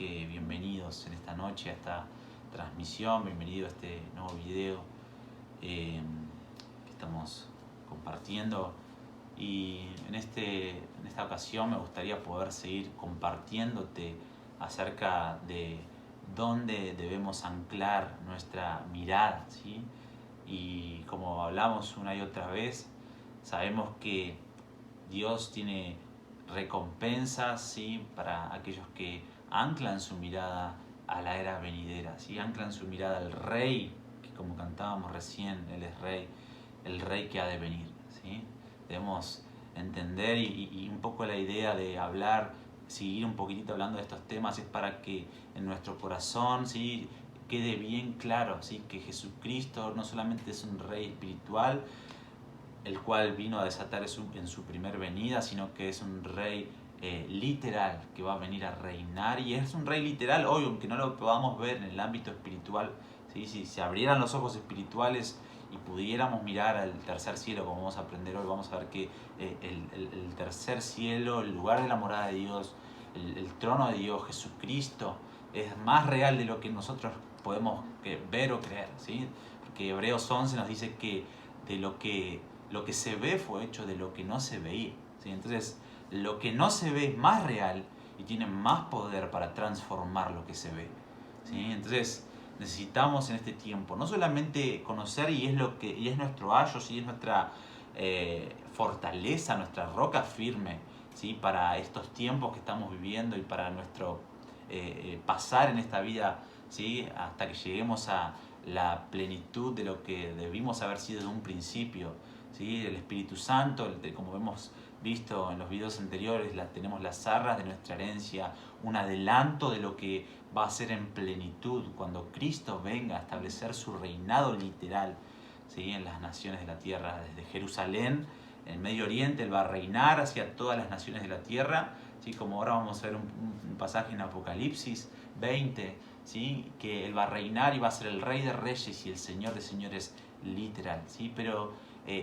que bienvenidos en esta noche a esta transmisión, bienvenido a este nuevo video que estamos compartiendo. Y en esta ocasión me gustaría poder seguir compartiéndote acerca de dónde debemos anclar nuestra mirada, ¿sí? Y como hablamos una y otra vez, sabemos que Dios tiene recompensas, ¿sí?, para aquellos que anclan su mirada a la era venidera, ¿sí? Anclan su mirada al Rey, que como cantábamos recién, Él es Rey, el Rey que ha de venir, ¿sí? Debemos entender y un poco la idea de hablar, seguir un poquitito hablando de estos temas es para que en nuestro corazón, ¿sí?, quede bien claro, ¿sí?, que Jesucristo no solamente es un Rey espiritual, el cual vino a desatar en su primer venida, sino que es un Rey literal que va a venir a reinar, y es un Rey literal hoy, aunque no lo podamos ver en el ámbito espiritual, ¿sí? Si se abrieran los ojos espirituales y pudiéramos mirar al tercer cielo, como vamos a aprender hoy, vamos a ver que el tercer cielo, el lugar de la morada de Dios, el trono de Dios, Jesucristo, es más real de lo que nosotros podemos ver o creer, ¿sí? Porque Hebreos 11 nos dice que de lo que se ve fue hecho de lo que no se veía, ¿sí? Entonces, lo que no se ve es más real y tiene más poder para transformar lo que se ve, ¿sí? Entonces, necesitamos en este tiempo no solamente conocer, y es nuestro ayo, ¿sí?, es nuestra fortaleza, nuestra roca firme, ¿sí?, para estos tiempos que estamos viviendo y para nuestro pasar en esta vida, ¿sí?, hasta que lleguemos a la plenitud de lo que debimos haber sido desde un principio, ¿sí? El Espíritu Santo, como hemos visto en los videos anteriores, tenemos las arras de nuestra herencia, un adelanto de lo que va a ser en plenitud cuando Cristo venga a establecer su reinado literal, ¿sí?, en las naciones de la tierra. Desde Jerusalén, en Medio Oriente, Él va a reinar hacia todas las naciones de la tierra, ¿sí?, como ahora vamos a ver un pasaje en Apocalipsis 20, ¿sí?, que Él va a reinar y va a ser el Rey de Reyes y el Señor de Señores literal, ¿sí? Pero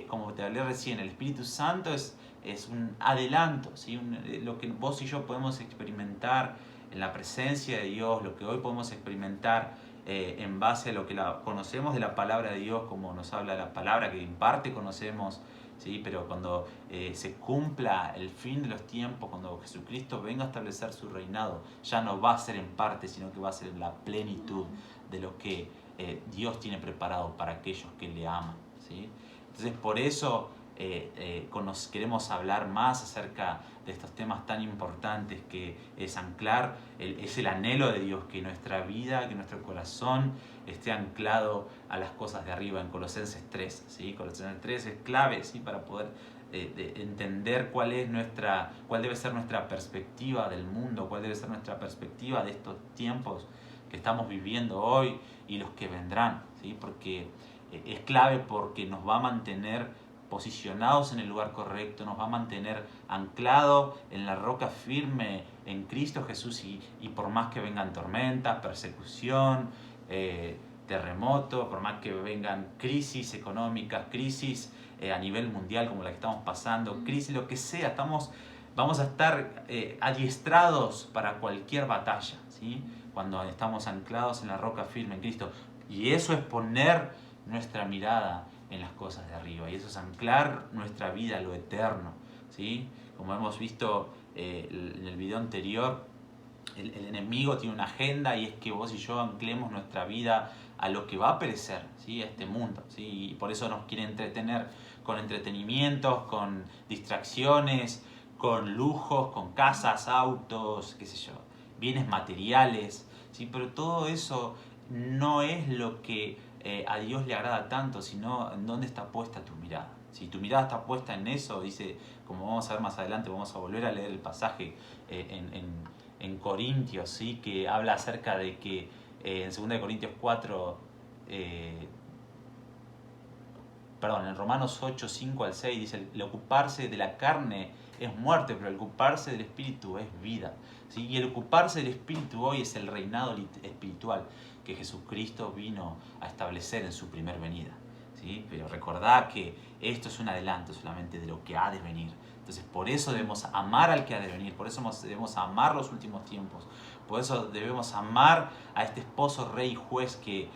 como te hablé recién, el Espíritu Santo es un adelanto, ¿sí? Lo que vos y yo podemos experimentar en la presencia de Dios, lo que hoy podemos experimentar en base a lo que conocemos de la palabra de Dios, como nos habla la palabra, que en parte conocemos, ¿sí? Pero cuando se cumpla el fin de los tiempos, cuando Jesucristo venga a establecer su reinado, ya no va a ser en parte, sino que va a ser en la plenitud de lo que Dios tiene preparado para aquellos que le aman, ¿sí? Entonces, por eso queremos hablar más acerca de estos temas tan importantes, que es anclar, es el anhelo de Dios, que nuestra vida, que nuestro corazón esté anclado a las cosas de arriba, en Colosenses 3, ¿sí? Colosenses 3 es clave, ¿sí?, para poder entender cuál debe ser nuestra perspectiva del mundo, cuál debe ser nuestra perspectiva de estos tiempos que estamos viviendo hoy y los que vendrán, ¿sí? Porque es clave, porque nos va a mantener posicionados en el lugar correcto, nos va a mantener anclados en la roca firme en Cristo Jesús, y por más que vengan tormentas, persecución, terremotos, por más que vengan crisis económicas, crisis a nivel mundial como la que estamos pasando, crisis, lo que sea, vamos a estar adiestrados para cualquier batalla, ¿sí?, cuando estamos anclados en la roca firme en Cristo. Y eso es poner nuestra mirada en las cosas de arriba, y eso es anclar nuestra vida a lo eterno, ¿sí? Como hemos visto en el video anterior, el enemigo tiene una agenda, y es que vos y yo anclemos nuestra vida a lo que va a perecer, ¿sí?, a este mundo, ¿sí? Y por eso nos quiere entretener con entretenimientos, con distracciones, con lujos, con casas, autos, qué sé yo, bienes materiales, ¿sí? Pero todo eso no es lo que a Dios le agrada tanto, sino en dónde está puesta tu mirada. Si tu mirada está puesta en eso, dice, como vamos a ver más adelante, vamos a volver a leer el pasaje en Corintios, ¿sí?, que habla acerca de que en 2 Corintios 4, en Romanos 8, 5 al 6, dice, el ocuparse de la carne es muerte, pero el ocuparse del Espíritu es vida, ¿sí? Y el ocuparse del Espíritu hoy es el reinado espiritual que Jesucristo vino a establecer en su primer venida, ¿sí? Pero recordad que esto es un adelanto solamente de lo que ha de venir. Entonces por eso debemos amar al que ha de venir, por eso debemos amar los últimos tiempos, por eso debemos amar a este esposo, rey y juez que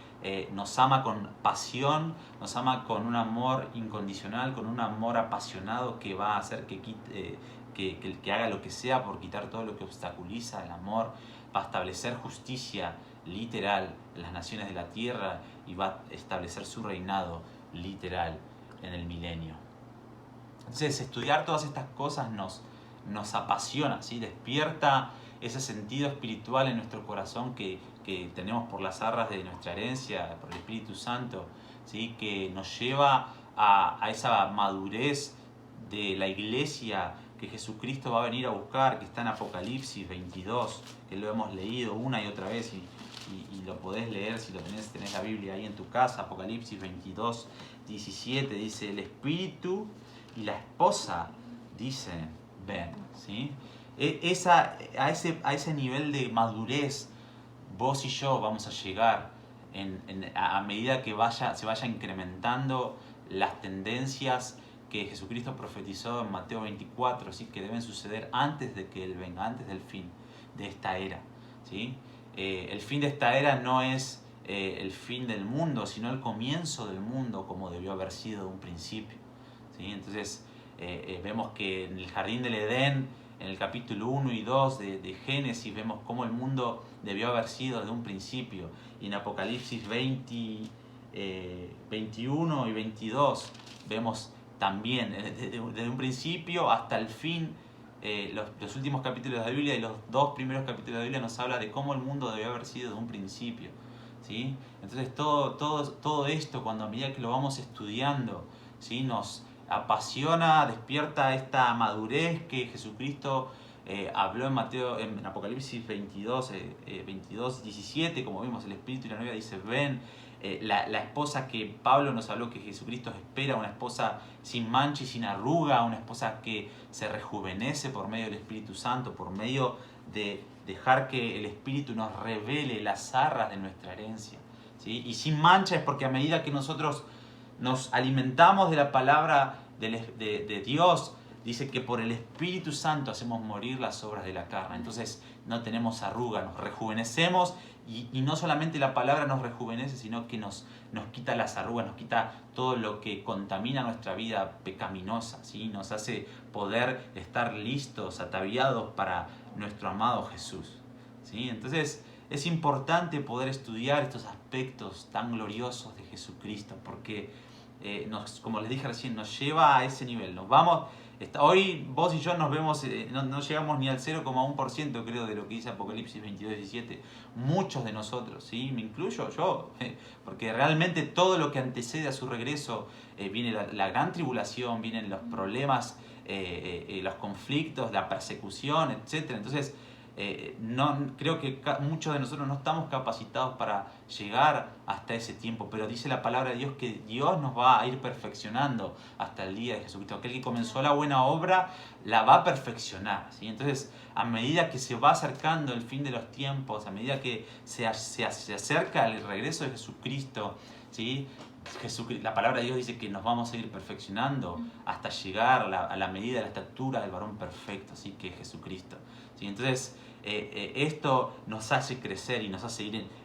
nos ama con pasión, nos ama con un amor incondicional, con un amor apasionado que va a hacer que haga lo que sea por quitar todo lo que obstaculiza el amor, va a establecer justicia literal en las naciones de la tierra y va a establecer su reinado literal en el milenio. Entonces estudiar todas estas cosas nos apasiona, ¿sí? Despierta ese sentido espiritual en nuestro corazón que tenemos por las arras de nuestra herencia, por el Espíritu Santo, ¿sí? Que nos lleva a esa madurez de la iglesia que Jesucristo va a venir a buscar, que está en Apocalipsis 22, que lo hemos leído una y otra vez y lo podés leer si lo tenés la Biblia ahí en tu casa. Apocalipsis 22, 17 dice: el Espíritu y la esposa dicen ven, ¿sí? A ese nivel de madurez vos y yo vamos a llegar a medida que se vaya incrementando las tendencias que Jesucristo profetizó en Mateo 24, ¿sí? Que deben suceder antes de que Él venga, antes del fin de esta era, ¿sí? El fin de esta era no es el fin del mundo, sino el comienzo del mundo como debió haber sido de un principio, ¿sí? Entonces vemos que en el jardín del Edén, en el capítulo 1 y 2 de Génesis, vemos cómo el mundo debió haber sido desde un principio. Y en Apocalipsis 21 y 22 vemos también desde un principio hasta el fin. Los últimos capítulos de la Biblia y los dos primeros capítulos de la Biblia nos habla de cómo el mundo debió haber sido desde un principio, ¿sí? Entonces todo esto, cuando a medida que lo vamos estudiando, ¿sí? Nos apasiona, despierta esta madurez que Jesucristo habló en Apocalipsis 22, 17, como vimos, el Espíritu y la novia dice ven. La esposa que Pablo nos habló que Jesucristo espera, una esposa sin mancha y sin arruga, una esposa que se rejuvenece por medio del Espíritu Santo, por medio de dejar que el Espíritu nos revele las arras de nuestra herencia, ¿sí? Y sin mancha es porque a medida que nosotros nos alimentamos de la palabra de Dios, dice que por el Espíritu Santo hacemos morir las obras de la carne. Entonces no tenemos arruga, nos rejuvenecemos y no solamente la palabra nos rejuvenece, sino que nos quita las arrugas, nos quita todo lo que contamina nuestra vida pecaminosa, ¿sí? Nos hace poder estar listos, ataviados para nuestro amado Jesús, ¿sí? Entonces es importante poder estudiar estos aspectos tan gloriosos de Jesucristo porque como les dije recién, nos lleva a ese nivel. Hoy vos y yo nos vemos, no llegamos ni al 0,1% creo de lo que dice Apocalipsis 22, 17. Muchos de nosotros, ¿sí? Me incluyo yo, porque realmente todo lo que antecede a su regreso, viene la gran tribulación, vienen los problemas, los conflictos, la persecución, etc. Entonces, creo que muchos de nosotros no estamos capacitados para llegar hasta ese tiempo, pero dice la palabra de Dios que Dios nos va a ir perfeccionando hasta el día de Jesucristo. Aquel que comenzó la buena obra la va a perfeccionar, ¿sí? Entonces, a medida que se va acercando el fin de los tiempos, a medida que se acerca el regreso de Jesucristo, ¿sí? La palabra de Dios dice que nos vamos a ir perfeccionando hasta llegar a la medida de la estatura del varón perfecto, ¿sí? Que es Jesucristo, ¿sí? Entonces, esto nos hace crecer y nos hace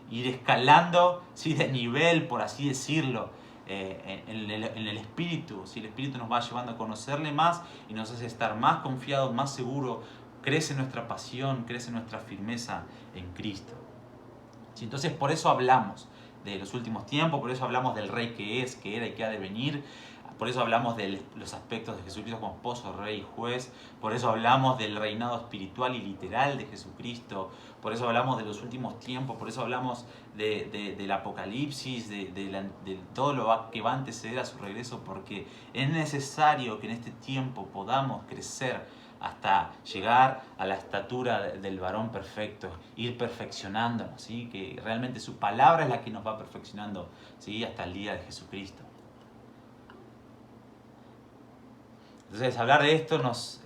ir escalando, ¿sí? De nivel, por así decirlo, en el Espíritu, ¿sí? El Espíritu nos va llevando a conocerle más y nos hace estar más confiados, más seguros. Crece nuestra pasión, crece nuestra firmeza en Cristo, ¿sí? Entonces por eso hablamos de los últimos tiempos, por eso hablamos del Rey que es, que era y que ha de venir. Por eso hablamos de los aspectos de Jesucristo como esposo, rey y juez. Por eso hablamos del reinado espiritual y literal de Jesucristo. Por eso hablamos de los últimos tiempos. Por eso hablamos del Apocalipsis, de todo lo que va a anteceder a su regreso. Porque es necesario que en este tiempo podamos crecer hasta llegar a la estatura del varón perfecto, ir perfeccionándonos, ¿sí? Que realmente su palabra es la que nos va perfeccionando, ¿sí? Hasta el día de Jesucristo. Entonces hablar de esto nos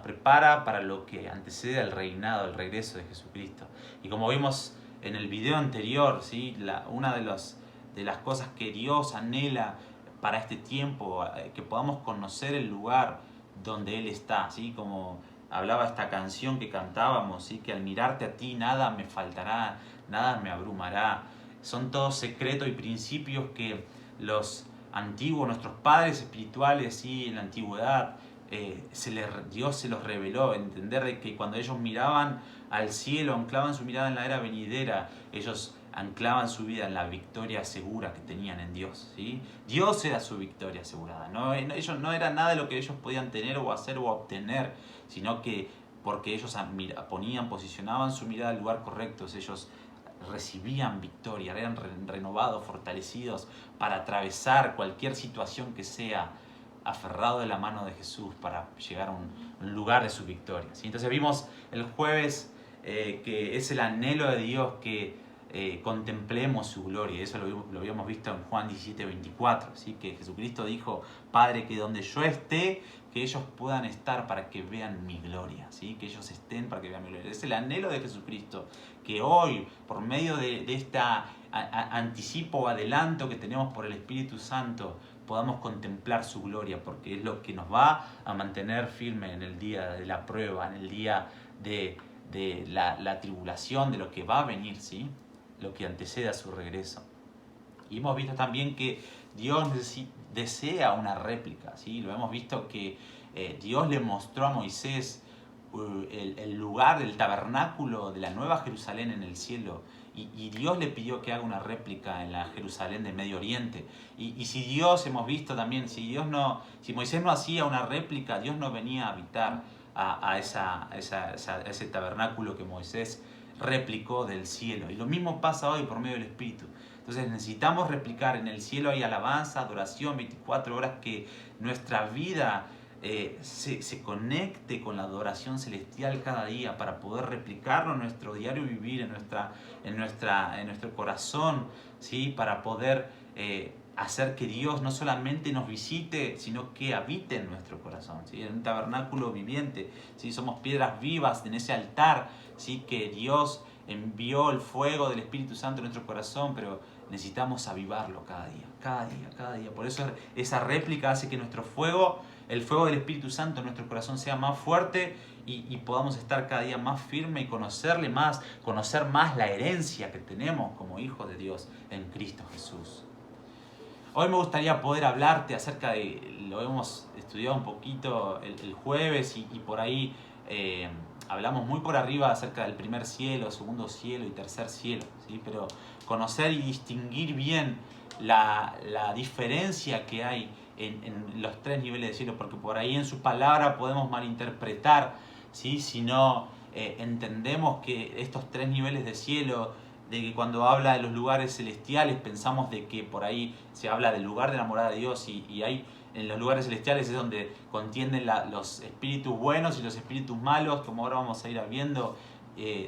prepara para lo que antecede al reinado, al regreso de Jesucristo. Y como vimos en el video anterior, ¿sí? Una de las cosas que Dios anhela para este tiempo, que podamos conocer el lugar donde Él está, ¿sí? Como hablaba esta canción que cantábamos, ¿sí? Que al mirarte a ti nada me faltará, nada me abrumará. Son todos secretos y principios que los antiguos, nuestros padres espirituales, ¿sí? En la antigüedad, Dios se los reveló, entender de que cuando ellos miraban al cielo, anclaban su mirada en la era venidera, ellos anclaban su vida en la victoria segura que tenían en Dios, ¿sí? Dios era su victoria asegurada, ellos no era nada de lo que ellos podían tener o hacer o obtener, sino que porque ellos posicionaban su mirada al lugar correcto, ellos recibían victoria, eran renovados, fortalecidos para atravesar cualquier situación que sea, aferrado de la mano de Jesús para llegar a un lugar de su victoria, ¿sí? Entonces vimos el jueves que es el anhelo de Dios que contemplemos su gloria. Eso lo habíamos visto en Juan 17:24, ¿sí? Que Jesucristo dijo: Padre, que donde yo esté, que ellos puedan estar para que vean mi gloria, ¿sí? Que ellos estén para que vean mi gloria. Es el anhelo de Jesucristo, que hoy, por medio de esta anticipo o adelanto que tenemos por el Espíritu Santo, podamos contemplar su gloria, porque es lo que nos va a mantener firme en el día de la prueba, en el día de la tribulación, de lo que va a venir, ¿sí? Lo que antecede a su regreso. Y hemos visto también que Dios desea una réplica, ¿sí? Lo hemos visto que Dios le mostró a Moisés el lugar del tabernáculo de la Nueva Jerusalén en el cielo, y Dios le pidió que haga una réplica en la Jerusalén de Medio Oriente. Y si Dios, hemos visto también, si Moisés no hacía una réplica, Dios no venía a habitar a ese tabernáculo que Moisés replicó del cielo. Y lo mismo pasa hoy por medio del Espíritu. Entonces necesitamos replicar. En el cielo hay alabanza, adoración, 24 horas, que nuestra vida se conecte con la adoración celestial cada día para poder replicarlo en nuestro diario vivir, en nuestro corazón, ¿sí? Para poder hacer que Dios no solamente nos visite, sino que habite en nuestro corazón, ¿sí? En un tabernáculo viviente, ¿sí? Somos piedras vivas en ese altar, ¿sí? Que Dios envió el fuego del Espíritu Santo en nuestro corazón, pero necesitamos avivarlo cada día, cada día, cada día. Por eso esa réplica hace que nuestro fuego, el fuego del Espíritu Santo en nuestro corazón, sea más fuerte y podamos estar cada día más firme y conocerle más, conocer más la herencia que tenemos como hijos de Dios en Cristo Jesús. Hoy me gustaría poder hablarte acerca de, lo hemos estudiado un poquito el jueves y por ahí hablamos muy por arriba acerca del primer cielo, segundo cielo y tercer cielo, ¿sí? Pero conocer y distinguir bien la diferencia que hay en los tres niveles de cielo, porque por ahí en su palabra podemos malinterpretar, ¿sí? Si no entendemos que estos tres niveles de cielo, de que cuando habla de los lugares celestiales pensamos de que por ahí se habla del lugar de la morada de Dios, y hay en los lugares celestiales es donde contienden los espíritus buenos y los espíritus malos, como ahora vamos a ir viendo,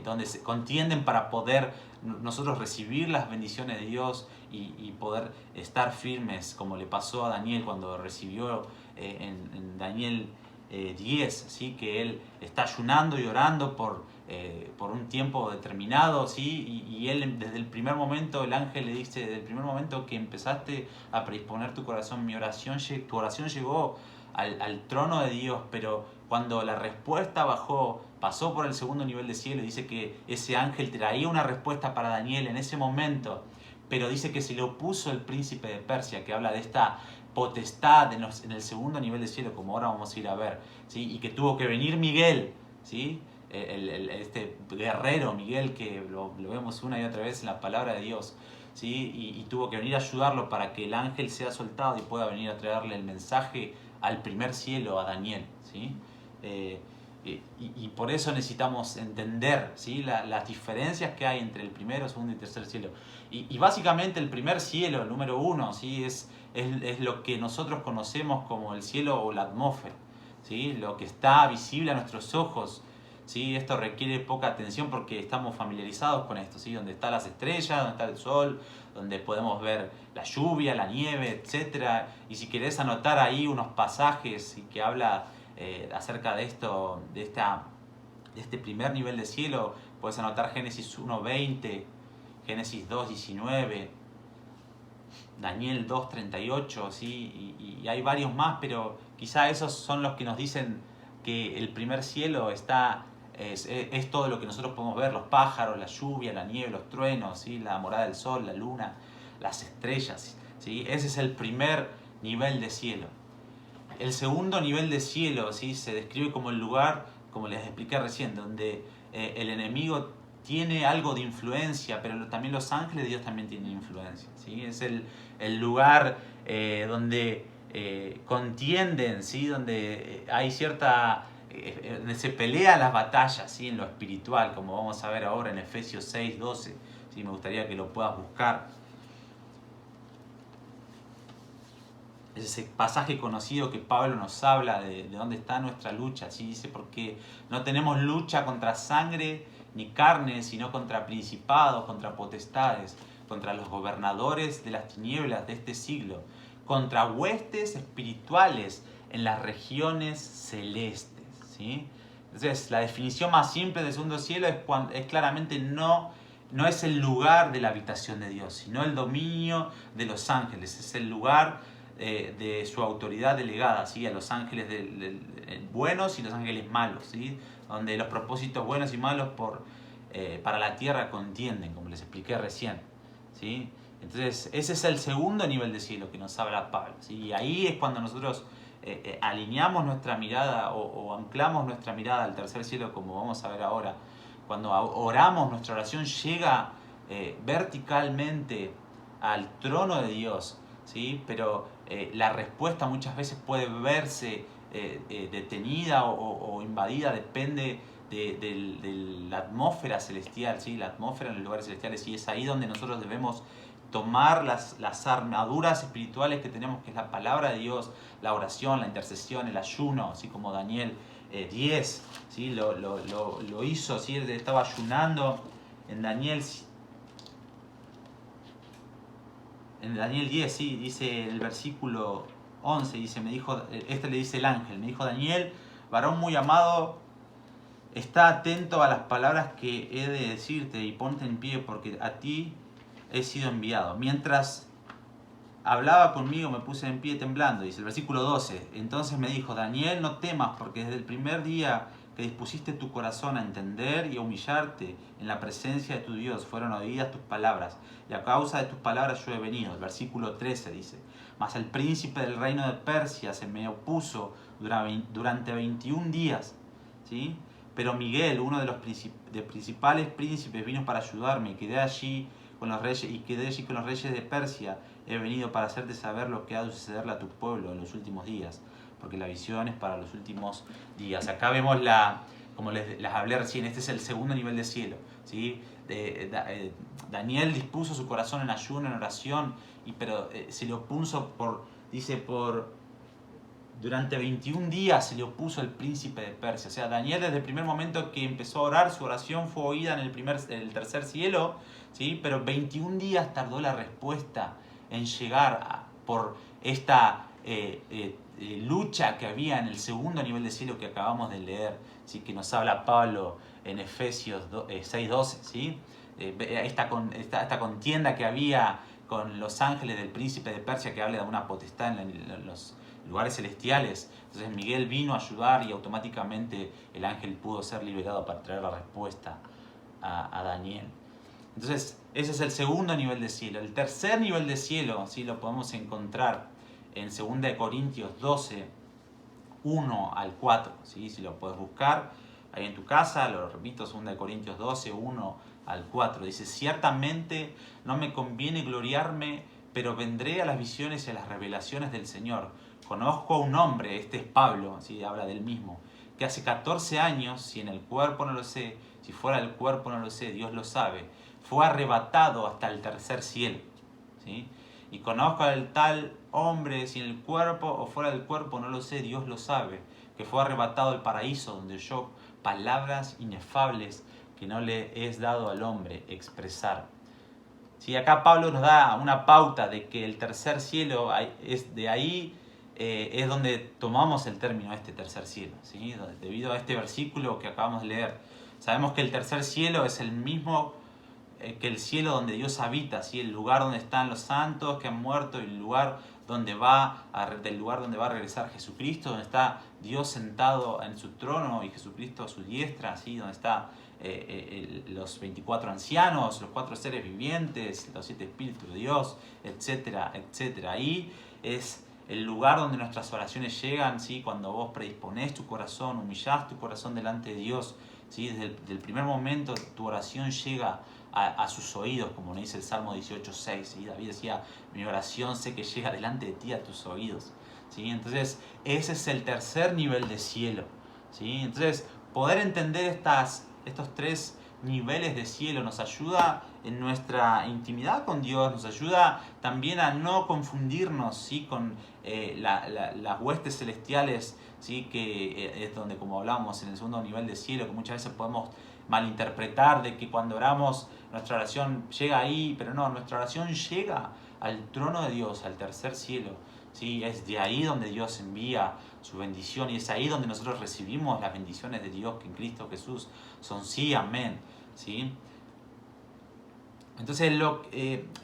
donde se contienden para poder nosotros recibir las bendiciones de Dios y poder estar firmes, como le pasó a Daniel cuando recibió en Daniel 10, ¿sí? Que él está ayunando y orando por un tiempo determinado, ¿sí? Y él desde el primer momento, el ángel le dice: desde el primer momento que empezaste a predisponer tu corazón, tu oración llegó al trono de Dios. Pero cuando la respuesta pasó por el segundo nivel de cielo, dice que ese ángel traía una respuesta para Daniel en ese momento, pero dice que se le opuso el príncipe de Persia, que habla de esta potestad en el segundo nivel de cielo, como ahora vamos a ir a ver, ¿sí? Y que tuvo que venir Miguel, ¿sí? Este guerrero Miguel, que lo vemos una y otra vez en la palabra de Dios, ¿sí? Y tuvo que venir a ayudarlo para que el ángel sea soltado y pueda venir a traerle el mensaje al primer cielo, a Daniel, ¿sí? Y por eso necesitamos entender, ¿sí? Las diferencias que hay entre el primero, segundo y tercer cielo. Y básicamente el primer cielo, el número 1, ¿sí? Es lo que nosotros conocemos como el cielo o la atmósfera, ¿sí? Lo que está visible a nuestros ojos, ¿sí? Esto requiere poca atención porque estamos familiarizados con esto, ¿sí? Donde están las estrellas, donde está el sol, donde podemos ver la lluvia, la nieve, etc. Y si querés anotar ahí unos pasajes, ¿sí? Que habla acerca de esto, de este primer nivel de cielo, puedes anotar Génesis 1:20, Génesis 2:19, Daniel 2:38, ¿sí? Y hay varios más, pero quizá esos son los que nos dicen que el primer cielo es todo lo que nosotros podemos ver, los pájaros, la lluvia, la nieve, los truenos, ¿sí? La morada del sol, la luna, las estrellas, ¿sí? Ese es el primer nivel de cielo. El segundo nivel de cielo, ¿sí? Se describe como el lugar, como les expliqué recién, donde el enemigo tiene algo de influencia, pero también los ángeles de Dios también tienen influencia, ¿sí? Es el lugar donde contienden, ¿sí? Donde hay cierta... donde se pelean las batallas, ¿sí? En lo espiritual, como vamos a ver ahora en Efesios 6:12. ¿Sí? Me gustaría que lo puedas buscar. Es ese pasaje conocido que Pablo nos habla de dónde está nuestra lucha. ¿Sí? Dice, porque no tenemos lucha contra sangre ni carne, sino contra principados, contra potestades, contra los gobernadores de las tinieblas de este siglo, contra huestes espirituales en las regiones celestes. ¿Sí? Entonces, la definición más simple del segundo cielo es claramente no es el lugar de la habitación de Dios, sino el dominio de los ángeles. Es el lugar de su autoridad delegada, ¿sí? A los ángeles buenos y los ángeles malos, ¿sí? Donde los propósitos buenos y malos para la tierra contienden, como les expliqué recién, ¿sí? Entonces, ese es el segundo nivel de cielo que nos habla Pablo, ¿sí? Y ahí es cuando nosotros alineamos nuestra mirada o anclamos nuestra mirada al tercer cielo, como vamos a ver ahora. Cuando oramos, nuestra oración llega verticalmente al trono de Dios, ¿sí? Pero la respuesta muchas veces puede verse detenida o invadida, depende de la atmósfera celestial, ¿sí? La atmósfera en los lugares celestiales, y es ahí donde nosotros debemos tomar las armaduras espirituales que tenemos, que es la palabra de Dios, la oración, la intercesión, el ayuno, así como Daniel 10, ¿sí? lo hizo, ¿sí? Él estaba ayunando en Daniel 10, sí, dice el versículo 11, dice, le dice el ángel, me dijo, Daniel, varón muy amado, está atento a las palabras que he de decirte y ponte en pie porque a ti he sido enviado. Mientras hablaba conmigo me puse en pie temblando, dice el versículo 12. Entonces me dijo, Daniel, no temas, porque desde el primer día que dispusiste tu corazón a entender y a humillarte en la presencia de tu Dios, fueron oídas tus palabras, y a causa de tus palabras yo he venido. El versículo 13 dice, mas el príncipe del reino de Persia se me opuso durante 21 días, ¿sí? Pero Miguel, uno de los principales príncipes, vino para ayudarme, y quedé allí con los reyes de Persia. He venido para hacerte saber lo que ha de sucederle a tu pueblo en los últimos días, porque la visión es para los últimos días. Acá vemos como les hablé recién, este es el segundo nivel de cielo, ¿sí? Daniel dispuso su corazón en ayuno, en oración, pero se le opuso durante 21 días se le opuso el príncipe de Persia. O sea, Daniel desde el primer momento que empezó a orar, su oración fue oída en el tercer cielo, ¿sí? Pero 21 días tardó la respuesta en llegar por esta lucha que había en el segundo nivel de cielo que acabamos de leer, ¿sí? Que nos habla Pablo en Efesios 6:12, ¿sí? Esta contienda que había con los ángeles del príncipe de Persia, que habla de una potestad en los lugares celestiales. Entonces Miguel vino a ayudar y automáticamente el ángel pudo ser liberado para traer la respuesta a Daniel. Entonces ese es el segundo nivel de cielo. El tercer nivel de cielo, ¿sí? Lo podemos encontrar en 2 Corintios 12, 1 al 4, ¿sí? Si lo puedes buscar ahí en tu casa, lo repito, 2 Corintios 12, 1 al 4. Dice, ciertamente no me conviene gloriarme, pero vendré a las visiones y a las revelaciones del Señor. Conozco a un hombre, este es Pablo, ¿sí? Habla del mismo, que hace 14 años, si en el cuerpo no lo sé, si fuera del cuerpo no lo sé, Dios lo sabe, fue arrebatado hasta el tercer cielo, ¿sí? Y conozco al tal hombre, si en el cuerpo o fuera del cuerpo no lo sé, Dios lo sabe, que fue arrebatado al paraíso, donde oyó palabras inefables que no le es dado al hombre expresar. ¿Sí? Acá Pablo nos da una pauta de que el tercer cielo es de ahí. Es donde tomamos el término este tercer cielo, ¿sí? Debido a este versículo que acabamos de leer. Sabemos que el tercer cielo es el mismo que el cielo donde Dios habita, ¿sí? El lugar donde están los santos que han muerto y el lugar del lugar donde va a regresar Jesucristo, donde está Dios sentado en su trono y Jesucristo a su diestra, ¿sí? Donde está los 24 ancianos, los 4 seres vivientes, los 7 espíritus de Dios, etcétera, etcétera. Ahí es el lugar donde nuestras oraciones llegan, ¿sí? Cuando vos predisponés tu corazón, humillás tu corazón delante de Dios, ¿sí? Desde el primer momento tu oración llega a sus oídos, como nos dice el Salmo 18:6, ¿sí? David decía, mi oración sé que llega delante de ti a tus oídos, ¿sí? Entonces ese es el tercer nivel de cielo, ¿sí? Entonces poder entender estos 3 niveles de cielo nos ayuda en nuestra intimidad con Dios, nos ayuda también a no confundirnos, ¿sí? Con las huestes celestiales, ¿sí? Que es donde, como hablamos en el segundo nivel de cielo, que muchas veces podemos malinterpretar de que cuando oramos nuestra oración llega ahí, pero no, nuestra oración llega al trono de Dios, al tercer cielo, ¿sí? Es de ahí donde Dios envía su bendición y es ahí donde nosotros recibimos las bendiciones de Dios que en Cristo Jesús son sí, amén, ¿sí? Entonces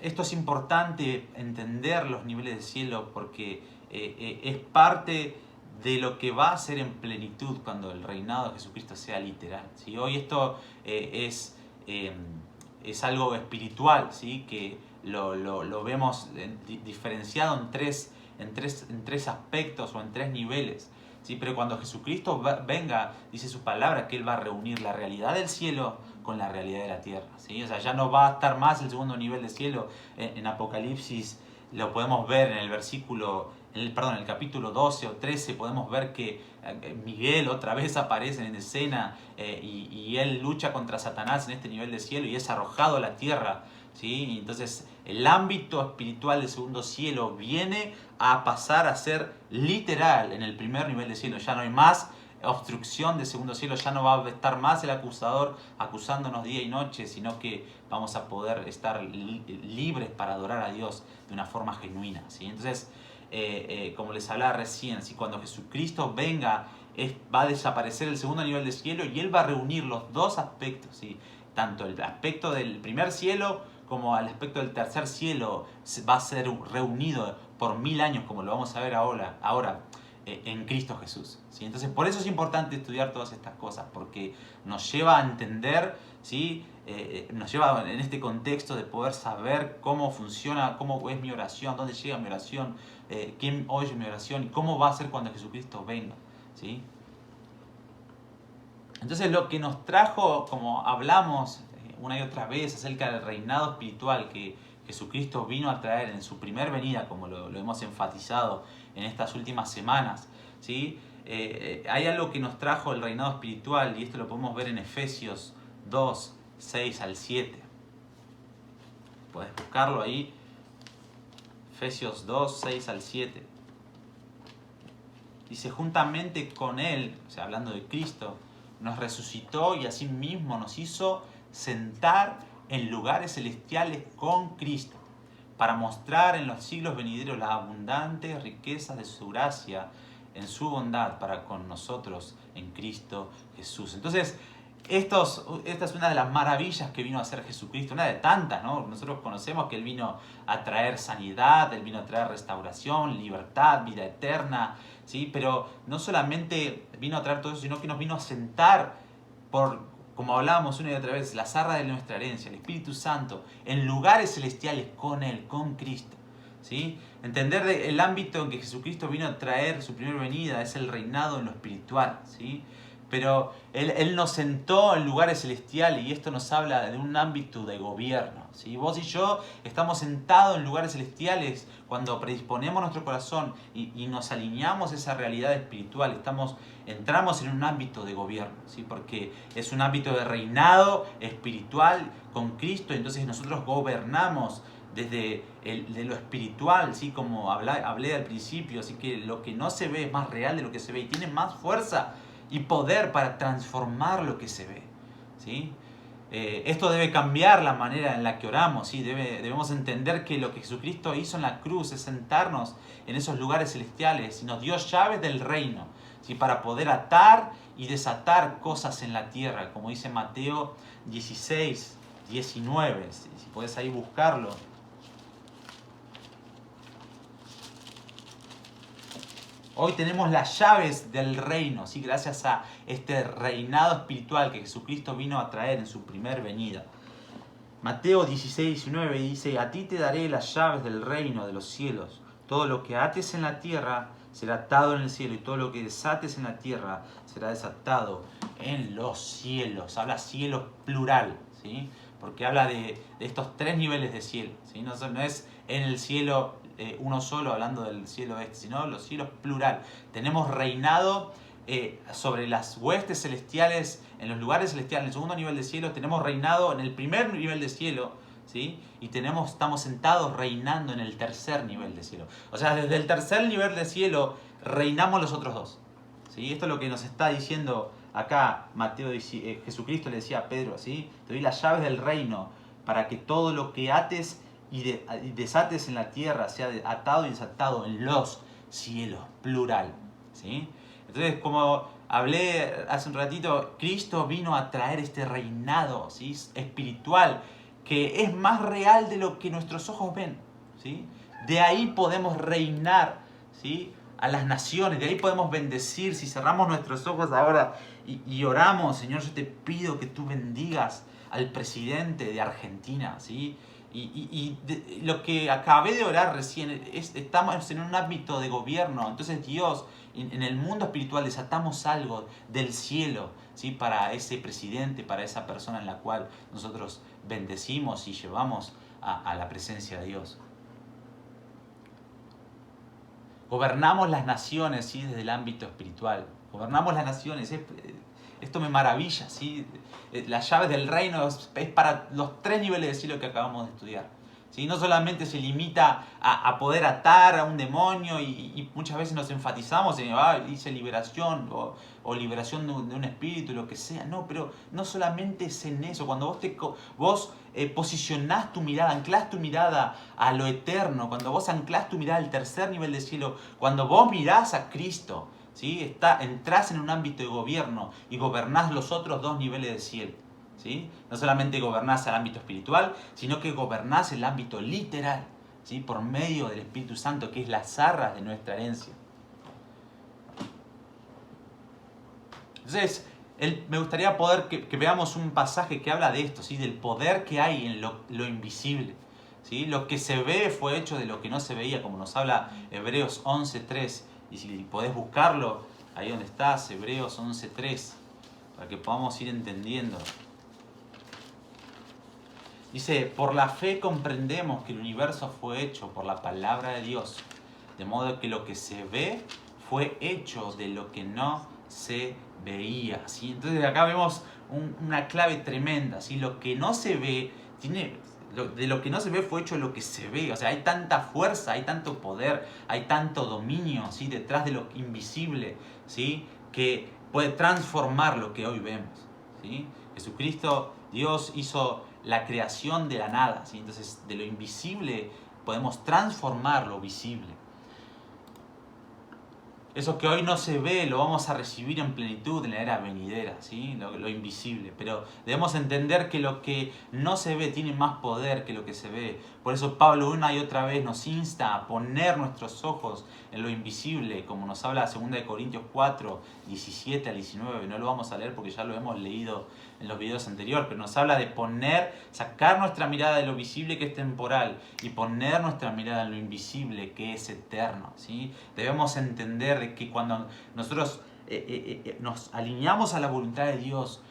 esto es importante entender los niveles de cielo porque es parte de lo que va a ser en plenitud cuando el reinado de Jesucristo sea literal, ¿sí? Hoy esto es algo espiritual, ¿sí? Que lo vemos diferenciado en tres aspectos o en 3 niveles, ¿sí? Pero cuando Jesucristo venga, dice su palabra que Él va a reunir la realidad del cielo con la realidad de la tierra, ¿sí? O sea, ya no va a estar más el segundo nivel de cielo. En Apocalipsis lo podemos ver en el el capítulo 12 o 13 podemos ver que Miguel otra vez aparece en escena y él lucha contra Satanás en este nivel de cielo y es arrojado a la tierra, ¿sí? Entonces el ámbito espiritual del segundo cielo viene a pasar a ser literal en el primer nivel de cielo. Ya no hay más obstrucción del segundo cielo, ya no va a estar más el acusador acusándonos día y noche, sino que vamos a poder estar libres para adorar a Dios de una forma genuina, ¿sí? Entonces, como les hablaba recién, ¿sí? Cuando Jesucristo venga, va a desaparecer el segundo nivel de cielo y Él va a reunir los 2 aspectos, ¿sí? Tanto el aspecto del primer cielo como el aspecto del tercer cielo va a ser reunido por 1000 años, como lo vamos a ver ahora en Cristo Jesús, ¿sí? Entonces por eso es importante estudiar todas estas cosas, porque nos lleva a entender, ¿sí? Nos lleva en este contexto de poder saber cómo funciona, cómo es mi oración, dónde llega mi oración, quién oye mi oración y cómo va a ser cuando Jesucristo venga, ¿sí? Entonces lo que nos trajo, como hablamos una y otra vez acerca del reinado espiritual que Jesucristo vino a traer en su primer venida, como lo hemos enfatizado en estas últimas semanas, ¿sí? Hay algo que nos trajo el reinado espiritual y esto lo podemos ver en Efesios 2, 6 al 7. Puedes buscarlo ahí. Efesios 2, 6 al 7. Dice, juntamente con Él, o sea, hablando de Cristo, nos resucitó y asimismo nos hizo sentar en lugares celestiales con Cristo, para mostrar en los siglos venideros las abundantes riquezas de su gracia en su bondad para con nosotros en Cristo Jesús. Entonces, esta es una de las maravillas que vino a hacer Jesucristo, una de tantas, ¿no? Nosotros conocemos que Él vino a traer sanidad, Él vino a traer restauración, libertad, vida eterna, ¿sí? Pero no solamente vino a traer todo eso, sino que nos vino a sentar como hablábamos una y otra vez, las arras de nuestra herencia, el Espíritu Santo, en lugares celestiales con Él, con Cristo, ¿sí? Entender el ámbito en que Jesucristo vino a traer su primera venida es el reinado en lo espiritual, ¿sí? Pero él nos sentó en lugares celestiales y esto nos habla de un ámbito de gobierno, ¿sí? Vos y yo estamos sentados en lugares celestiales cuando predisponemos nuestro corazón y nos alineamos a esa realidad espiritual. Entramos en un ámbito de gobierno, ¿sí? Porque es un ámbito de reinado espiritual con Cristo, entonces nosotros gobernamos desde de lo espiritual, ¿sí? Como hablé al principio, así que lo que no se ve es más real de lo que se ve y tiene más fuerza y poder para transformar lo que se ve, ¿sí? Esto debe cambiar la manera en la que oramos, ¿sí? Debemos entender que lo que Jesucristo hizo en la cruz es sentarnos en esos lugares celestiales y nos dio llaves del reino, ¿sí? Para poder atar y desatar cosas en la tierra, como dice Mateo 16, 19, si puedes ahí buscarlo. Hoy tenemos las llaves del reino, ¿sí? Gracias a este reinado espiritual que Jesucristo vino a traer en su primer venida. Mateo 16:19 dice: a ti te daré las llaves del reino de los cielos. Todo lo que ates en la tierra será atado en el cielo, y todo lo que desates en la tierra será desatado en los cielos. Habla cielos plural, ¿sí? Porque habla de estos tres niveles de cielo, ¿sí? No es en el cielo uno solo, hablando del cielo este, sino los cielos plural. Tenemos reinado sobre las huestes celestiales, en los lugares celestiales, en el segundo nivel de cielo. Tenemos reinado en el primer nivel de cielo, ¿sí? Y estamos sentados reinando en el tercer nivel de cielo. O sea, desde el tercer nivel de cielo reinamos los otros dos, ¿sí? Esto es lo que nos está diciendo acá Jesucristo le decía a Pedro, ¿sí? Te doy las llaves del reino para que todo lo que ates y desates en la tierra sea atado y desatado en los cielos, plural, ¿sí? Entonces, como hablé hace un ratito, Cristo vino a traer este reinado, ¿sí? Espiritual, que es más real de lo que nuestros ojos ven, ¿sí? De ahí podemos reinar, ¿sí? A las naciones, de ahí podemos bendecir. Si cerramos nuestros ojos ahora y oramos: Señor, yo te pido que tú bendigas al presidente de Argentina, ¿sí? Lo que acabé de orar recién, estamos en un ámbito de gobierno. Entonces Dios, en el mundo espiritual, desatamos algo del cielo, ¿sí? Para ese presidente, para esa persona en la cual nosotros bendecimos y llevamos a la presencia de Dios. Gobernamos las naciones, ¿sí? Desde el ámbito espiritual. Gobernamos las naciones. Esto me maravilla, ¿sí? Las llaves del reino es para los tres niveles de cielo que acabamos de estudiar, ¿sí? No solamente se limita a poder atar a un demonio, y muchas veces nos enfatizamos en dice liberación o liberación de un espíritu, lo que sea. No, pero no solamente es en eso. Cuando vos posicionás tu mirada, anclás tu mirada a lo eterno, cuando vos anclás tu mirada al tercer nivel de cielo, cuando vos mirás a Cristo, ¿sí? Entrás en un ámbito de gobierno y gobernás los otros dos niveles de cielo, ¿sí? No solamente gobernás el ámbito espiritual, sino que gobernás el ámbito literal, ¿sí? Por medio del Espíritu Santo, que es las arras de nuestra herencia. Entonces, me gustaría poder que veamos un pasaje que habla de esto, ¿sí? Del poder que hay en lo invisible, ¿sí? Lo que se ve fue hecho de lo que no se veía, como nos habla Hebreos 11:3. Y si podés buscarlo, ahí donde estás, Hebreos 11:3, para que podamos ir entendiendo. Dice: por la fe comprendemos que el universo fue hecho por la palabra de Dios, de modo que lo que se ve fue hecho de lo que no se veía, ¿sí? Entonces acá vemos una clave tremenda, ¿sí? Lo que no se ve de lo que no se ve fue hecho lo que se ve. O sea, hay tanta fuerza, hay tanto poder, hay tanto dominio, ¿sí? Detrás de lo invisible, ¿sí? Que puede transformar lo que hoy vemos, ¿sí? Jesucristo, Dios hizo la creación de la nada, ¿sí? Entonces, de lo invisible podemos transformar lo visible. Eso que hoy no se ve lo vamos a recibir en plenitud en la era venidera, ¿sí? Lo invisible. Pero debemos entender que lo que no se ve tiene más poder que lo que se ve. Por eso Pablo una y otra vez nos insta a poner nuestros ojos en lo invisible, como nos habla 2 Corintios 4, 17 al 19. No lo vamos a leer porque ya lo hemos leído en los videos anteriores, pero nos habla de sacar nuestra mirada de lo visible, que es temporal, y poner nuestra mirada en lo invisible, que es eterno, ¿sí? Debemos entender de que cuando nosotros nos alineamos a la voluntad de Dios,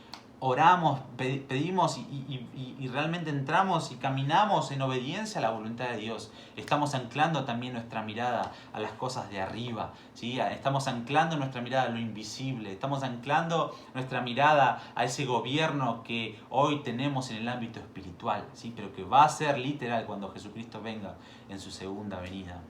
oramos, pedimos y realmente entramos y caminamos en obediencia a la voluntad de Dios, estamos anclando también nuestra mirada a las cosas de arriba, ¿sí? Estamos anclando nuestra mirada a lo invisible, estamos anclando nuestra mirada a ese gobierno que hoy tenemos en el ámbito espiritual, ¿sí? Pero que va a ser literal cuando Jesucristo venga en su segunda venida.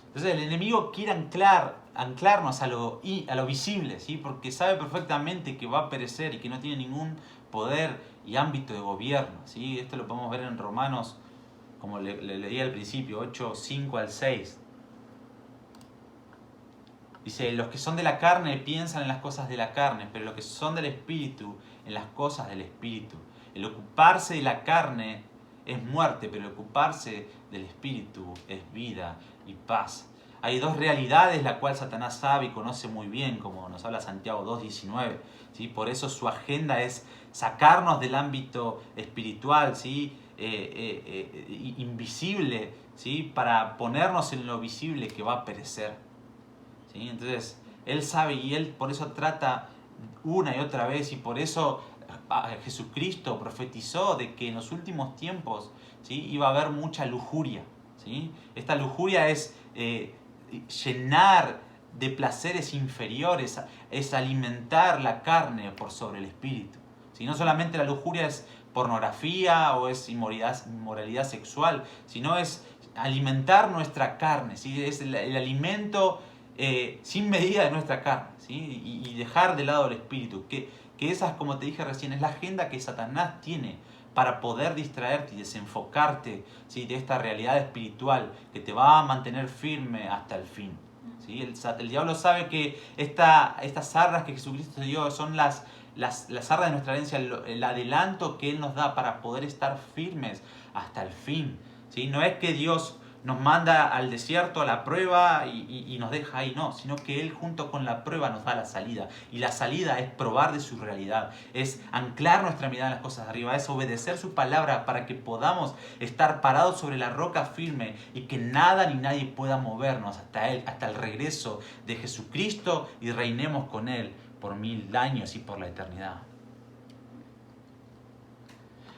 Entonces el enemigo quiere anclarnos a lo visible, ¿sí? Porque sabe perfectamente que va a perecer y que no tiene ningún poder y ámbito de gobierno, ¿sí? Esto lo podemos ver en Romanos, como le leí al principio, 8, 5 al 6. Dice: los que son de la carne piensan en las cosas de la carne, pero los que son del Espíritu en las cosas del Espíritu. El ocuparse de la carne es muerte, pero el ocuparse del Espíritu es vida y paz. Hay dos realidades las cuales Satanás sabe y conoce muy bien, como nos habla Santiago 2:19. ¿Sí? Por eso su agenda es sacarnos del ámbito espiritual, ¿sí? Invisible, ¿sí? Para ponernos en lo visible que va a perecer. ¿Sí? Entonces, él sabe y él por eso trata una y otra vez, y por eso Jesucristo profetizó de que en los últimos tiempos, ¿sí? Iba a haber mucha lujuria. ¿Sí? Esta lujuria es llenar de placeres inferiores, es alimentar la carne por sobre el espíritu. ¿Sí? No solamente la lujuria es pornografía o es inmoralidad sexual, sino es alimentar nuestra carne, ¿sí? Es el alimento sin medida de nuestra carne, ¿sí? Y dejar de lado el espíritu, que esa, como te dije recién, es la agenda que Satanás tiene para poder distraerte y desenfocarte, ¿sí? De esta realidad espiritual que te va a mantener firme hasta el fin. ¿Sí? El diablo sabe que estas arras que Jesucristo dio son las arras de nuestra herencia, el adelanto que Él nos da para poder estar firmes hasta el fin. ¿Sí? No es que Dios nos manda al desierto, a la prueba y nos deja ahí, no, sino que Él junto con la prueba nos da la salida. Y la salida es probar de su realidad, es anclar nuestra mirada en las cosas de arriba, es obedecer su palabra para que podamos estar parados sobre la roca firme y que nada ni nadie pueda movernos hasta Él, hasta el regreso de Jesucristo y reinemos con Él por 1000 años y por la eternidad.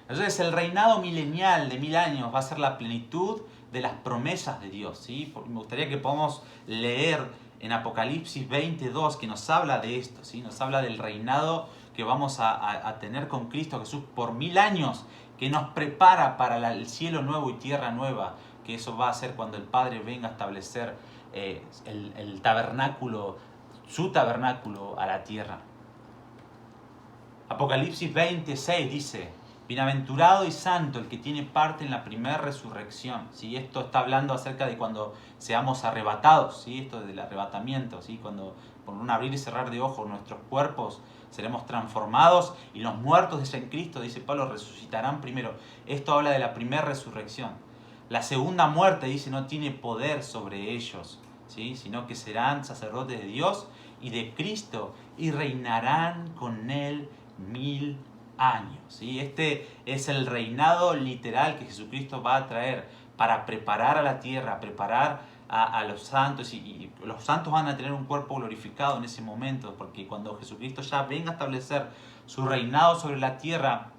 Entonces el reinado milenial de 1000 años va a ser la plenitud de las promesas de Dios. ¿Sí? Me gustaría que podamos leer en Apocalipsis 22 que nos habla de esto, ¿sí? Nos habla del reinado que vamos a tener con Cristo Jesús por 1000 años, que nos prepara para el cielo nuevo y tierra nueva, que eso va a ser cuando el Padre venga a establecer el tabernáculo, su tabernáculo a la tierra. Apocalipsis 26 dice: bienaventurado y santo el que tiene parte en la primera resurrección. ¿Sí? Esto está hablando acerca de cuando seamos arrebatados, ¿sí? Esto del arrebatamiento, ¿sí? Cuando por un abrir y cerrar de ojos nuestros cuerpos seremos transformados y los muertos en Cristo, dice Pablo, resucitarán primero. Esto habla de la primera resurrección. La segunda muerte, dice, no tiene poder sobre ellos, ¿sí? Sino que serán sacerdotes de Dios y de Cristo y reinarán con Él 1000 años. ¿Sí? Este es el reinado literal que Jesucristo va a traer para preparar a la tierra, preparar a los santos, y los santos van a tener un cuerpo glorificado en ese momento, porque cuando Jesucristo ya venga a establecer su reinado sobre la tierra,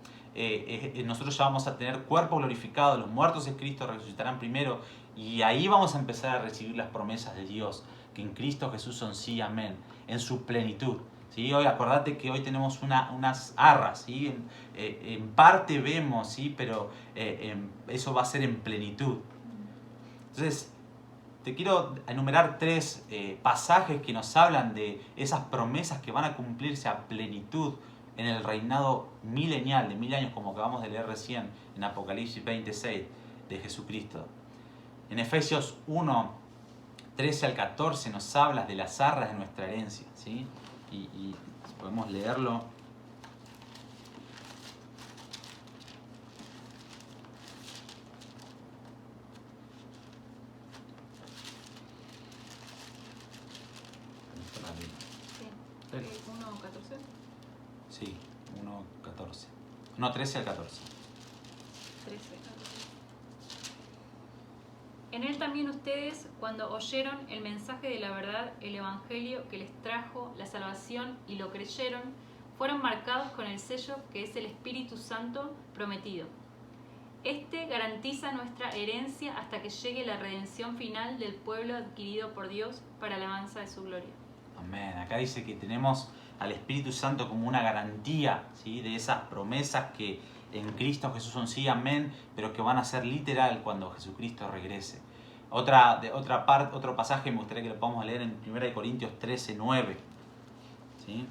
nosotros ya vamos a tener cuerpo glorificado, los muertos en Cristo resucitarán primero, y ahí vamos a empezar a recibir las promesas de Dios, que en Cristo Jesús son sí, amén, en su plenitud. ¿Sí? Hoy acordate que hoy tenemos unas arras, ¿sí? En parte vemos, ¿sí? Pero eso va a ser en plenitud. Entonces, te quiero enumerar 3 pasajes que nos hablan de esas promesas que van a cumplirse a plenitud en el reinado milenial de 1000 años, como acabamos de leer recién en Apocalipsis 26 de Jesucristo. En Efesios 1, 13 al 14 nos habla de las arras de nuestra herencia, ¿sí? Y podemos leerlo. Sí. 1:14. Sí, 1:14. No, 13 al 14. 13. En él también ustedes, cuando oyeron el mensaje de la verdad, el evangelio que les trajo la salvación y lo creyeron, fueron marcados con el sello que es el Espíritu Santo prometido. Este garantiza nuestra herencia hasta que llegue la redención final del pueblo adquirido por Dios para la alabanza de su gloria. Amén. Acá dice que tenemos al Espíritu Santo como una garantía, ¿sí? De esas promesas que en Cristo Jesús son sí, amén, pero que van a ser literal cuando Jesucristo regrese. Otro pasaje me gustaría que lo podamos leer en 1 Corintios 13:9. ¿Sí?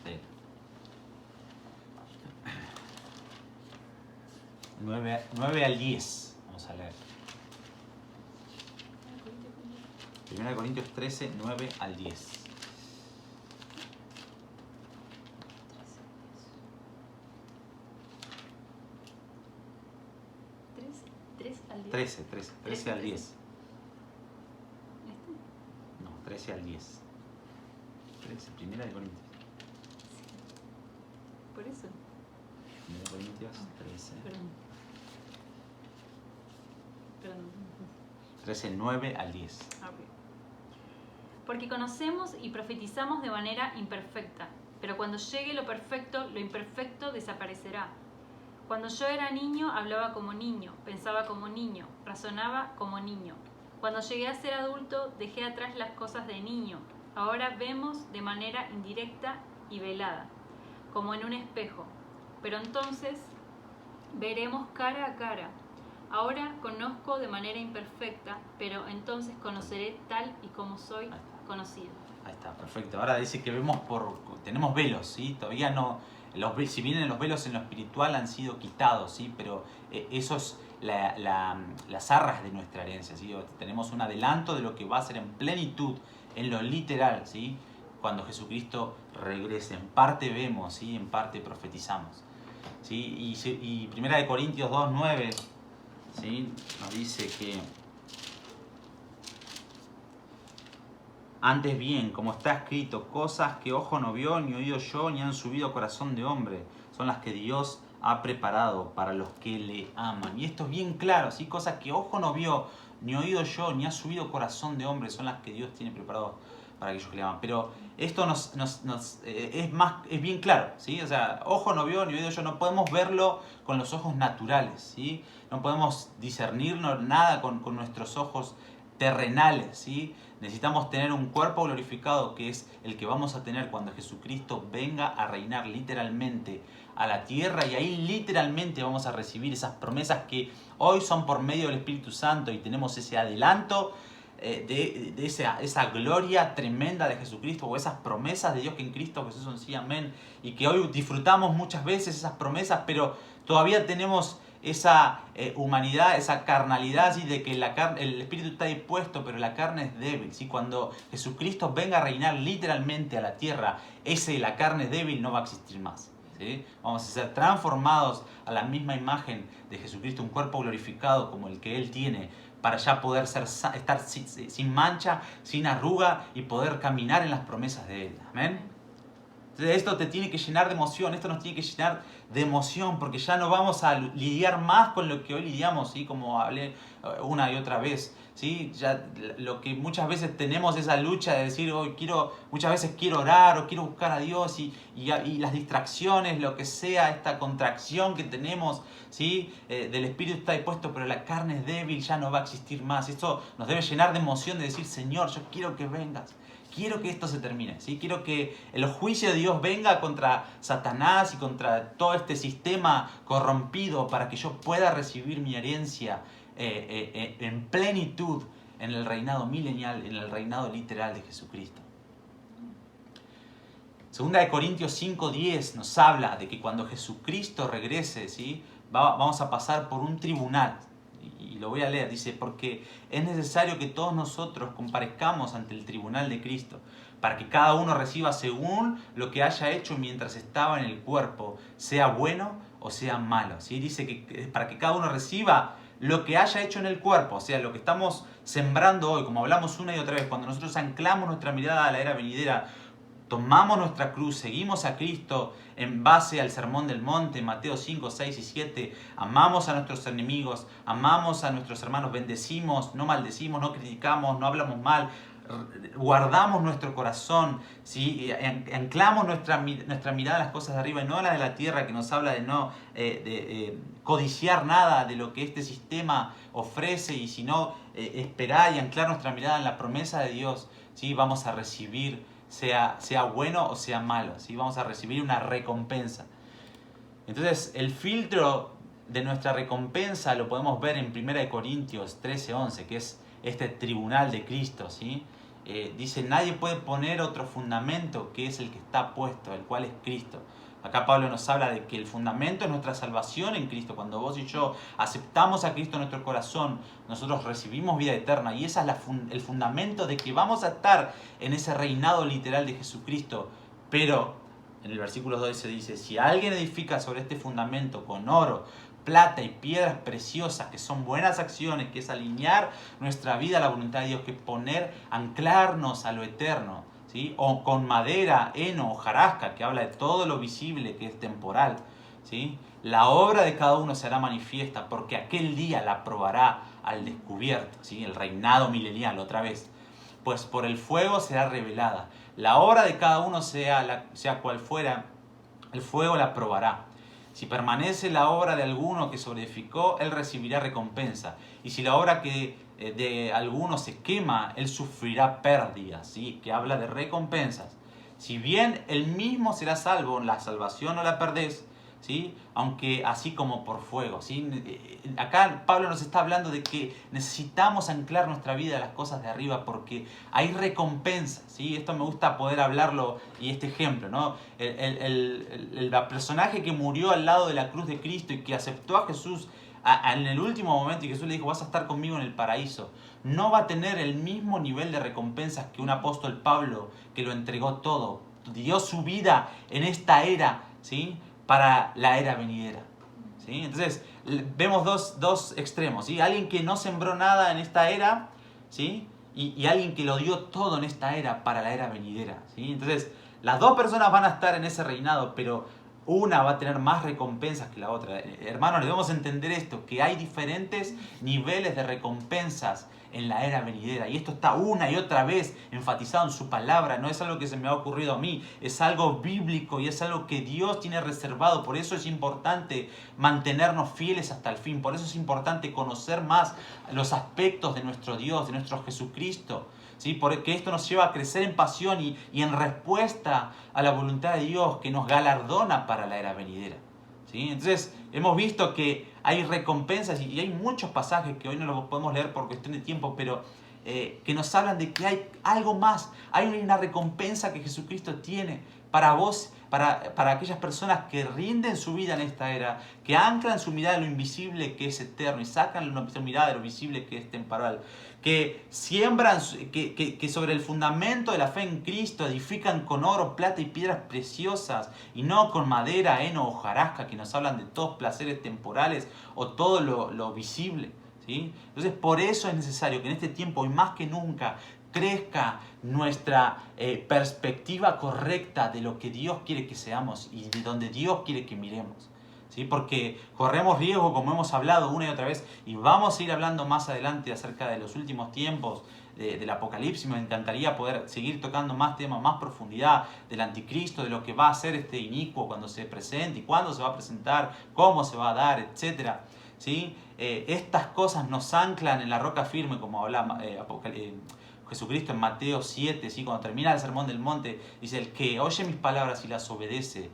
Sí. 9 al 10. Vamos a leer. 1 Corintios 13, 9 al 10. 13 al 10. ¿Este? No, 13 al 10. 13, primera de Corintios. Por eso. Primera de Corintios, 13. Perdón. 13, 9 al 10. Okay. Porque conocemos y profetizamos de manera imperfecta, pero cuando llegue lo perfecto, lo imperfecto desaparecerá. Cuando yo era niño, hablaba como niño, pensaba como niño, razonaba como niño. Cuando llegué a ser adulto, dejé atrás las cosas de niño. Ahora vemos de manera indirecta y velada, como en un espejo. Pero entonces veremos cara a cara. Ahora conozco de manera imperfecta, pero entonces conoceré tal y como soy conocido. Ahí está, perfecto. Ahora dice que tenemos velos, ¿sí? Todavía no, si bien los velos en lo espiritual han sido quitados, ¿sí? Pero eso es las arras de nuestra herencia, ¿sí? Tenemos un adelanto de lo que va a ser en plenitud, en lo literal, ¿sí? Cuando Jesucristo regrese. En parte vemos, ¿sí? En parte profetizamos, ¿sí? Y 1 Corintios 2:9, ¿sí? Nos dice que antes bien, como está escrito, cosas que ojo no vio, ni oído yo, ni han subido a corazón de hombre, son las que Dios ha preparado para los que le aman. Y esto es bien claro, ¿sí? Cosas que ojo no vio, ni oído yo, ni ha subido corazón de hombre, son las que Dios tiene preparado para aquellos que le aman. Pero esto es bien claro, ¿sí? O sea, ojo no vio, ni oído yo, no podemos verlo con los ojos naturales, ¿sí? No podemos discernir nada con nuestros ojos terrenales, ¿sí? Necesitamos tener un cuerpo glorificado, que es el que vamos a tener cuando Jesucristo venga a reinar literalmente a la tierra, y ahí literalmente vamos a recibir esas promesas que hoy son por medio del Espíritu Santo, y tenemos ese adelanto de esa gloria tremenda de Jesucristo, o esas promesas de Dios que en Cristo Jesús son sí, amén, y que hoy disfrutamos muchas veces esas promesas, pero todavía tenemos esa humanidad, esa carnalidad, ¿sí? De que el espíritu está dispuesto, pero la carne es débil, ¿sí? Cuando Jesucristo venga a reinar literalmente a la tierra, la carne débil no va a existir más, ¿sí? Vamos a ser transformados a la misma imagen de Jesucristo, un cuerpo glorificado como el que Él tiene, para ya poder estar sin mancha, sin arruga, y poder caminar en las promesas de Él. Amén. Entonces esto te tiene que llenar de emoción, esto nos tiene que llenar de emoción, porque ya no vamos a lidiar más con lo que hoy lidiamos, ¿sí? Como hablé una y otra vez, ¿sí? Ya lo que muchas veces tenemos esa lucha de decir, muchas veces quiero orar o quiero buscar a Dios, y las distracciones, lo que sea, esta contracción que tenemos, ¿sí? Del espíritu está dispuesto, pero la carne es débil, ya no va a existir más. Esto nos debe llenar de emoción, de decir, Señor, yo quiero que vengas. Quiero que esto se termine, ¿sí? Quiero que el juicio de Dios venga contra Satanás y contra todo este sistema corrompido, para que yo pueda recibir mi herencia en plenitud en el reinado milenial, en el reinado literal de Jesucristo. Segunda de Corintios 5:10 nos habla de que cuando Jesucristo regrese, ¿sí? Vamos a pasar por un tribunal. Y lo voy a leer, dice, porque es necesario que todos nosotros comparezcamos ante el tribunal de Cristo, para que cada uno reciba según lo que haya hecho mientras estaba en el cuerpo, sea bueno o sea malo, ¿sí? Dice que para que cada uno reciba lo que haya hecho en el cuerpo, o sea, lo que estamos sembrando hoy, como hablamos una y otra vez, cuando nosotros anclamos nuestra mirada a la era venidera, tomamos nuestra cruz, seguimos a Cristo en base al Sermón del Monte, Mateo 5, 6 y 7, amamos a nuestros enemigos, amamos a nuestros hermanos, bendecimos, no maldecimos, no criticamos, no hablamos mal, guardamos nuestro corazón, ¿sí? Anclamos nuestra mirada a las cosas de arriba y no a las de la tierra, que nos habla de no codiciar nada de lo que este sistema ofrece, y sino esperar y anclar nuestra mirada en la promesa de Dios, ¿sí? Vamos a recibir, sea bueno o sea malo, ¿sí? Vamos a recibir una recompensa. Entonces, el filtro de nuestra recompensa lo podemos ver en 1 Corintios 13:11, que es este tribunal de Cristo, ¿sí? Dice, nadie puede poner otro fundamento que es el que está puesto, el cual es Cristo. Acá Pablo nos habla de que el fundamento es nuestra salvación en Cristo. Cuando vos y yo aceptamos a Cristo en nuestro corazón, nosotros recibimos vida eterna, y ese es el fundamento de que vamos a estar en ese reinado literal de Jesucristo. Pero en el versículo 12 dice, si alguien edifica sobre este fundamento con oro, plata y piedras preciosas, que son buenas acciones, que es alinear nuestra vida a la voluntad de Dios, que anclarnos a lo eterno, ¿sí? O con madera, heno, hojarasca, que habla de todo lo visible que es temporal, ¿sí? La obra de cada uno será manifiesta, porque aquel día la probará al descubierto, ¿sí? El reinado milenial, otra vez. Pues por el fuego será revelada. La obra de cada uno, sea cual fuera, el fuego la probará. Si permanece la obra de alguno que sobreedificó, él recibirá recompensa. Y si la obra de alguno se quema, él sufrirá pérdidas, ¿sí? Que habla de recompensas. Si bien él mismo será salvo, la salvación no la perdés, ¿sí? Aunque así como por fuego, ¿sí? Acá Pablo nos está hablando de que necesitamos anclar nuestra vida a las cosas de arriba porque hay recompensas, ¿sí? Esto me gusta poder hablarlo y este ejemplo, ¿no? El personaje que murió al lado de la cruz de Cristo y que aceptó a Jesús en el último momento y Jesús le dijo, vas a estar conmigo en el paraíso, no va a tener el mismo nivel de recompensas que un apóstol Pablo que lo entregó todo, dio su vida en esta era, ¿sí? Para la era venidera, ¿sí? Entonces vemos dos extremos, ¿sí? Alguien que no sembró nada en esta era, ¿sí? Y alguien que lo dio todo en esta era para la era venidera, ¿sí? Entonces las dos personas van a estar en ese reinado, pero una va a tener más recompensas que la otra. Hermanos, debemos entender esto, que hay diferentes niveles de recompensas en la era venidera. Y esto está una y otra vez enfatizado en su palabra. No es algo que se me ha ocurrido a mí, es algo bíblico y es algo que Dios tiene reservado. Por eso es importante mantenernos fieles hasta el fin. Por eso es importante conocer más los aspectos de nuestro Dios, de nuestro Jesucristo, ¿sí? Porque esto nos lleva a crecer en pasión y en respuesta a la voluntad de Dios que nos galardona para la era venidera, ¿sí? Entonces hemos visto que hay recompensas y hay muchos pasajes que hoy no los podemos leer por cuestión de tiempo, pero que nos hablan de que hay algo más, hay una recompensa que Jesucristo tiene para vos, para aquellas personas que rinden su vida en esta era, que anclan su mirada en lo invisible que es eterno y sacan su mirada de lo visible que es temporal, que siembran, que sobre el fundamento de la fe en Cristo edifican con oro, plata y piedras preciosas y no con madera, heno o hojarasca, que nos hablan de todos placeres temporales o todo lo visible, ¿sí? Entonces por eso es necesario que en este tiempo y más que nunca crezca nuestra perspectiva correcta de lo que Dios quiere que seamos y de donde Dios quiere que miremos, ¿sí? Porque corremos riesgo, como hemos hablado una y otra vez, y vamos a ir hablando más adelante acerca de los últimos tiempos del Apocalipsis. Me encantaría poder seguir tocando más temas, más profundidad del anticristo, de lo que va a hacer este inicuo cuando se presente y cuándo se va a presentar, cómo se va a dar, etc. ¿Sí? Estas cosas nos anclan en la roca firme, como habla Jesucristo en Mateo 7, ¿sí? Cuando termina el Sermón del Monte, dice, el que oye mis palabras y las obedece,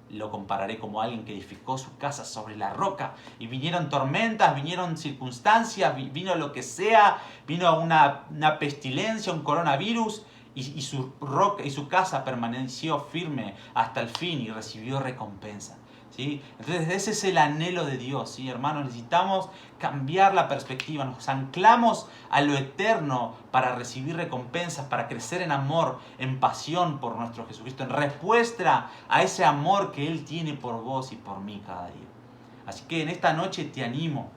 lo compararé como alguien que edificó su casa sobre la roca. Y vinieron tormentas, vinieron circunstancias, vino lo que sea, vino una pestilencia, un coronavirus, y su roca y su casa permaneció firme hasta el fin y recibió recompensa, ¿sí? Entonces ese es el anhelo de Dios, ¿sí? Hermanos, necesitamos cambiar la perspectiva, nos anclamos a lo eterno para recibir recompensas, para crecer en amor, en pasión por nuestro Jesucristo, en respuesta a ese amor que Él tiene por vos y por mí cada día. Así que en esta noche te animo,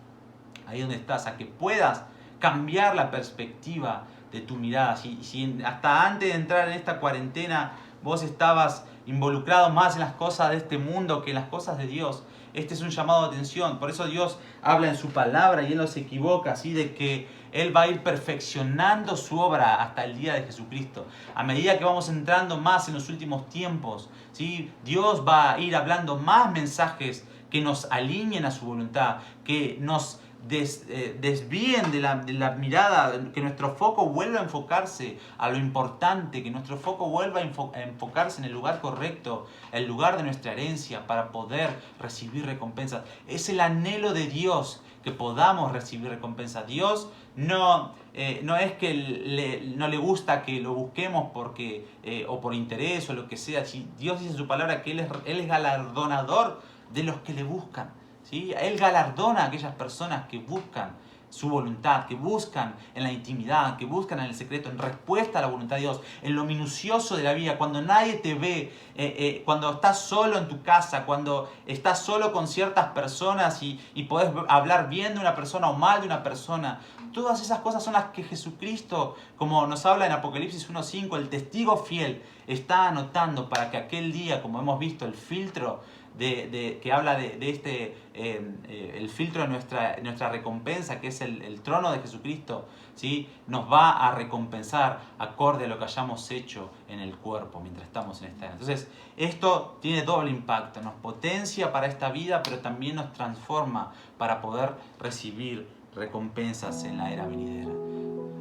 ahí donde estás, a que puedas cambiar la perspectiva de tu mirada. Si hasta antes de entrar en esta cuarentena vos estabas involucrado más en las cosas de este mundo que en las cosas de Dios, este es un llamado de atención. Por eso Dios habla en su palabra y Él no se equivoca, así de que Él va a ir perfeccionando su obra hasta el día de Jesucristo. A medida que vamos entrando más en los últimos tiempos, ¿sí? Dios va a ir hablando más mensajes que nos alineen a su voluntad, que nos desvíen de la mirada, que nuestro foco vuelva a enfocarse a lo importante, que nuestro foco vuelva a enfocarse en el lugar correcto, el lugar de nuestra herencia, para poder recibir recompensas. Es el anhelo de Dios que podamos recibir recompensas. Dios no es que no le gusta que lo busquemos porque o por interés o lo que sea. Si Dios dice en su palabra que Él es galardonador de los que le buscan, ¿sí? Él galardona a aquellas personas que buscan su voluntad, que buscan en la intimidad, que buscan en el secreto, en respuesta a la voluntad de Dios, en lo minucioso de la vida, cuando nadie te ve, cuando estás solo en tu casa, cuando estás solo con ciertas personas y podés hablar bien de una persona o mal de una persona. Todas esas cosas son las que Jesucristo, como nos habla en Apocalipsis 1:5, el testigo fiel, está anotando para que aquel día, como hemos visto, el filtro que habla el filtro de nuestra recompensa, que es el trono de Jesucristo, ¿sí? Nos va a recompensar acorde a lo que hayamos hecho en el cuerpo mientras estamos en esta era. Entonces, esto tiene doble impacto, nos potencia para esta vida, pero también nos transforma para poder recibir recompensas en la era venidera.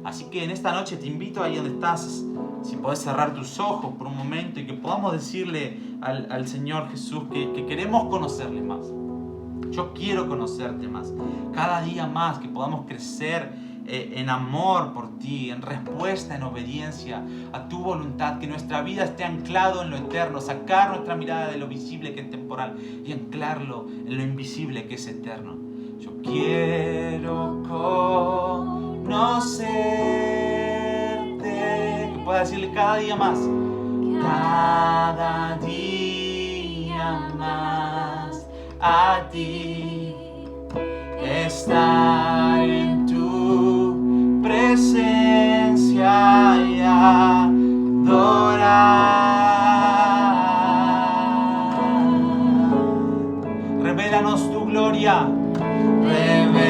Así que en esta noche te invito ahí donde estás, si podés cerrar tus ojos por un momento y que podamos decirle al Señor Jesús que queremos conocerle más. Yo quiero conocerte más. Cada día más, que podamos crecer en amor por ti, en respuesta, en obediencia a tu voluntad, que nuestra vida esté anclado en lo eterno, sacar nuestra mirada de lo visible que es temporal y anclarlo en lo invisible que es eterno. Yo quiero conocerte, que pueda decirle cada día más, cada día más a ti, estar en tu presencia y adorar. Revélanos tu gloria, revélanos